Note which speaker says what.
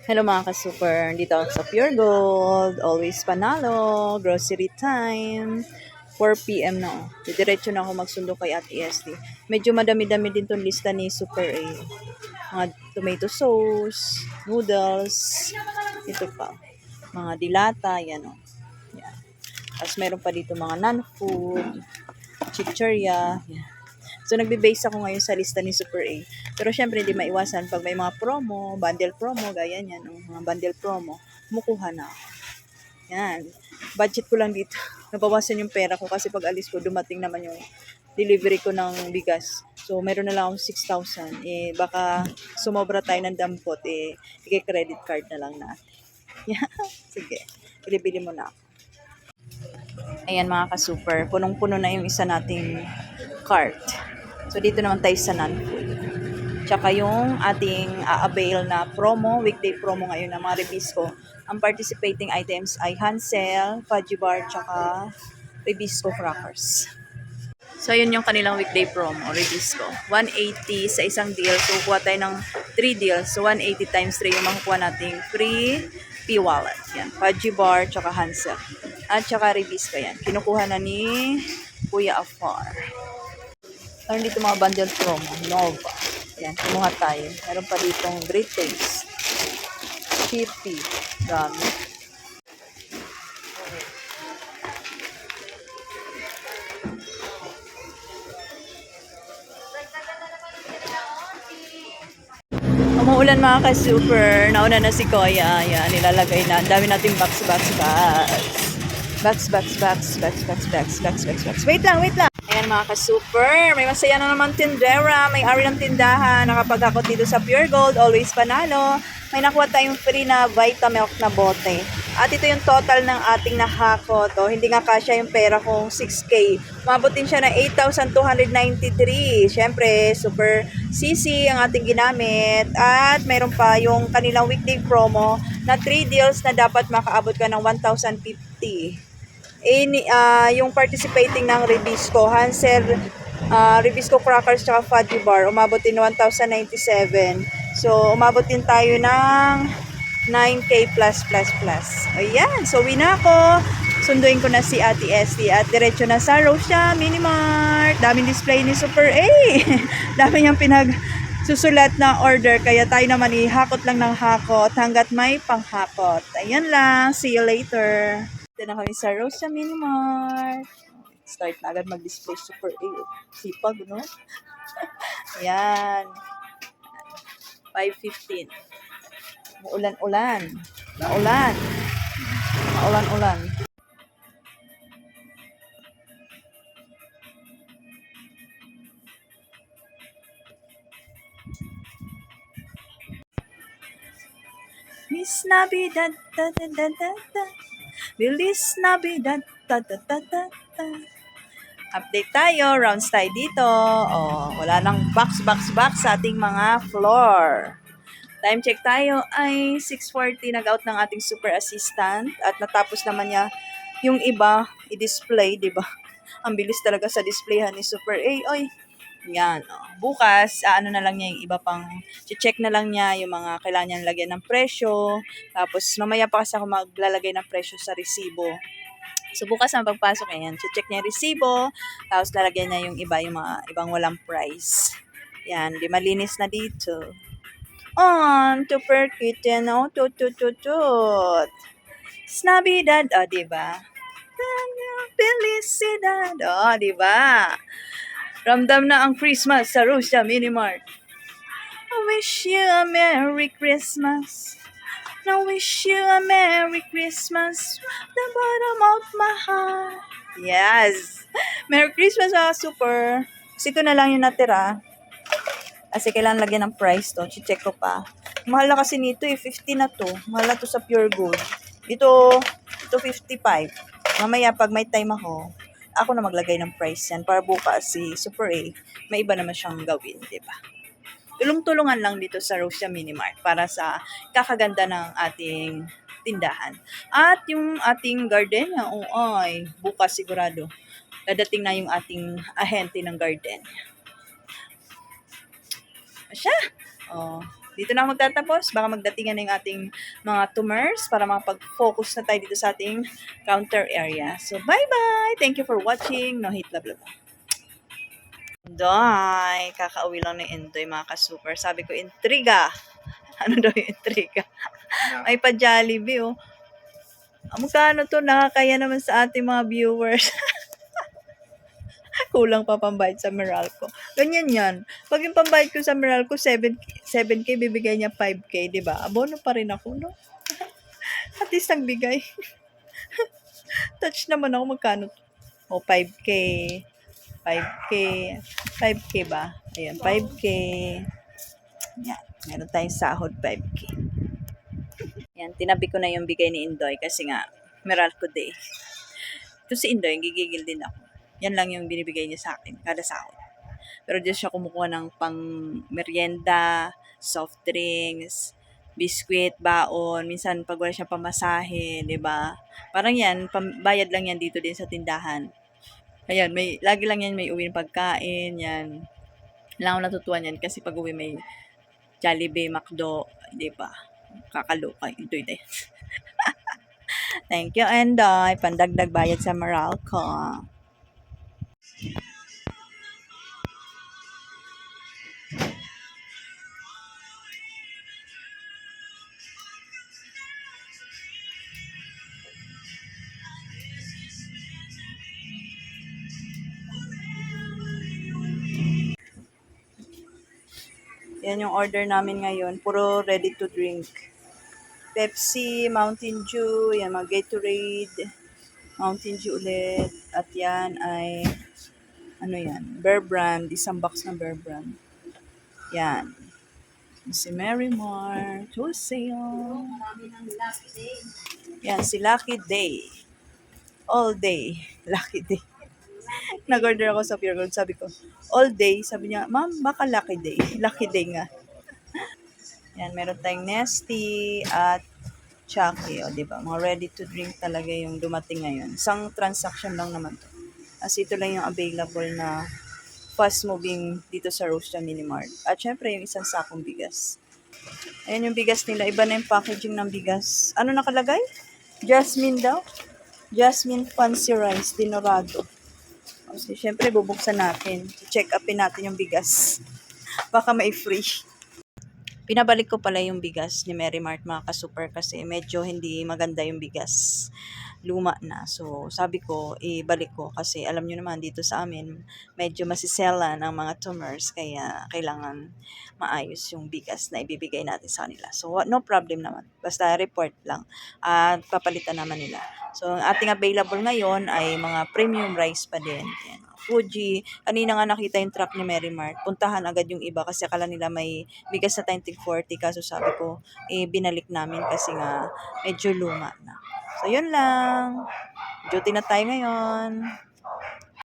Speaker 1: Hello mga ka-super, dito ako sa Pure Gold, always panalo, grocery time, 4 p.m. na. Diretso na ako magsundo kay Ate SD. Medyo madami-dami din tong lista ni Super A. Mga tomato sauce, noodles, ito pa, mga dilata, yan o. Yan. Tapos meron pa dito mga non-food, chichirya, yan. So, nagbe-base ako ngayon sa lista ni Super A. Pero syempre, hindi maiwasan pag may mga promo, bundle promo, gaya niyan, mga bundle promo, kumukuha na ako. Yan. Budget ko lang dito. Nabawasan yung pera ko kasi pag alis ko, dumating naman yung delivery ko ng bigas. So, meron na lang akong 6,000. Baka sumobra tayo ng dampot, i-credit card na lang natin. Yan. Sige. Bili-bili mo na ako. Ayan mga ka-super, punong-puno na yung isa nating cart. So, dito naman tayo sa non-food. Tsaka yung ating avail na promo, weekday promo ngayon ng mga Rebisco. Ang participating items ay Hansel, Fudgy Bar, tsaka Rebisco Crackers. So, yun yung kanilang weekday promo, Rebisco. 180 sa isang deal. So, kuha tayo ng 3 deals. So, 180 times 3 yung makukuha nating free P-wallet. Yan, Fudgy Bar, tsaka Hansel. At tsaka Rebisco yan. Kinukuha na ni Kuya Afar. Meron dito mga bundle promo. Nova. Yan, kumuha tayo. Meron pa ditong Great Taste. Chippy. Dami. Umuulan mga ka-super. Nauna na si Koya. Yan, nilalagay na. Ang dami nating box. Wait lang. Ayan mga ka-super. May masaya na naman tindera. May ari ng tindahan. Nakapag-hakot dito sa Pure Gold. Always panalo. May nakuha tayong free na Vitamilk na bote. At ito yung total ng ating nahakot. Hindi nga kasya yung pera kong 6K. Mabutin siya na 8,293. Siyempre, super CC ang ating ginamit. At mayroon pa yung kanilang weekday promo na 3 deals na dapat makaabot ka ng 1,050. Yung participating ng Rebisco, Hansel, Rebisco Crackers, tsaka Fudgy Bar, umabot din 1,097. So, umabot din tayo ng 9K plus. Ayan, so uwi na ako. Sunduin ko na si Ate SD at diretso na sa Rosia Minimart. Daming display ni Super A. Dami niyang susulat na order, kaya tayo naman ihakot lang ng hakot hanggat may panghakot. Ayan lang, see you later. Ito na kami sa Rosia Minimart. Start na agad mag-display Super A. Sipag, no? Ayan. 5:15. Maulan-ulan. Maulan-ulan. Miss Navidad, da da da da da. Bilis Navidad, da da da da da. Update tayo, rounds tayo dito. Wala nang box sa ating mga floor. Time check tayo ay 6:40, nag-out ng ating super assistant at natapos naman niya yung iba i-display, 'di ba? Ang bilis talaga sa displayhan ni Super A. Oy, yan. Bukas, ano na lang niya yung iba pang, check na lang niya yung mga kailangan niyang lagyan ng presyo. Tapos, mamaya pa kasi ako maglalagay ng presyo sa resibo. So, bukas na pagpasok yan, check niya yung resibo, tapos lalagyan niya yung iba, yung mga ibang walang price. Yan, di malinis na dito. On, to perkitten, tut. Snabidad, diba? Felicidad, diba? Ramdam na ang Christmas sa Rosia Minimart. I wish you a Merry Christmas. I wish you a Merry Christmas. The bottom of my heart. Yes. Merry Christmas mga super. Kasi ito na lang yung natira. Kasi kailangan lagyan ng price to. Check ko pa. Mahal na kasi nito 50 na to. Mahal na to sa Pure Gold. Ito 55. Mamaya pag may time ako na maglagay ng price yan. Para bukas si Super A, may iba naman siyang gawin. Diba? Tulong-tulungan lang dito sa Rosia Minimart para sa kakaganda ng ating tindahan. At yung ating gardenia, ay bukas sigurado. Dadating na yung ating ahente ng garden. Siya. dito na ako magtatapos. Baka magdatingan na yung ating mga tumors para makapag-focus na tayo dito sa ating counter area. So, bye-bye! Thank you for watching. No hate, love, love. Indoy! Kakauwi lang ni Indoy, mga ka-super. Sabi ko, intriga! Ano daw yung intriga? May pa-Jollibee, oh. Magkano to? Nakakaya naman sa ating mga viewers. Kulang pa pambayad sa Meralco. Ganyan yan. Pag yung pambayad ko sa Meralco, 7K, bibigay niya 5K, di ba? Abono pa rin ako, no? At least nagbigay. Touch naman ako, magkano? O, 5K. 5K. 5K ba? Ayan, 5K. Yan. Meron tayong sahod, 5K. Yan, tinabi ko na yung bigay ni Indoy kasi nga, Meralco Day. Ito si Indoy, gigigil din ako. Yan lang yung binibigay niya sa akin, kada sahod. Pero di siya kumukuha ng pang merienda, soft drinks, biskwit, baon, minsan pag wala siyang pamasahe, di ba? Parang yan, bayad lang yan dito din sa tindahan. Ayan, lagi lang yan may uwi ng pagkain, yan. Lang ako natutuwan yan kasi pag uwi may Jollibee, McDo, di ba? Kakaloka, ito din. Thank you, Endoy. Pandagdag bayad sa Meralco. Yan yung order namin ngayon. Puro ready to drink. Pepsi, Mountain Dew, yan mga Gatorade, Mountain Dew ulit. At yan ay, ano yan, Bear Brand, isang box ng Bear Brand. Yan. Si Mary Mar, Chuseo. Yan, si Lucky Day. All day. Lucky Day. Nag-order ako sa Pure Gold. Sabi ko, all day. Sabi niya, ma'am, baka Lucky Day. Lucky Day nga. Yan, meron tayong Nesty at Chucky, o, di ba? Mga ready to drink talaga yung dumating ngayon. Isang transaction lang naman to. As ito lang yung available na fast moving dito sa Rosta Mini Mart. At syempre, yung isang sakong bigas. Ayan yung bigas nila. Iba na yung packaging ng bigas. Ano nakalagay? Jasmine daw? Jasmine Fancy Rice, Dinorado. Kasi syempre, bubuksan natin. Check upin natin yung bigas. Baka may free. Pinabalik ko pala yung bigas ni Mary Mart, mga ka-super, kasi medyo hindi maganda yung bigas. Luma na. So, sabi ko, ibalik ko kasi alam nyo naman dito sa amin, medyo masisela ng mga tumors kaya kailangan maayos yung bigas na ibibigay natin sa kanila. So, no problem naman. Basta report lang at papalitan naman nila. So, ang ating available ngayon ay mga premium rice pa din. Yan. Fuji. Kanina nga nakita yung truck ni Mary Mart. Puntahan agad yung iba kasi akala nila may bigas na tayong 40. Kaso sabi ko, binalik namin kasi nga medyo luma na. So, yun lang. Duty na tayo ngayon.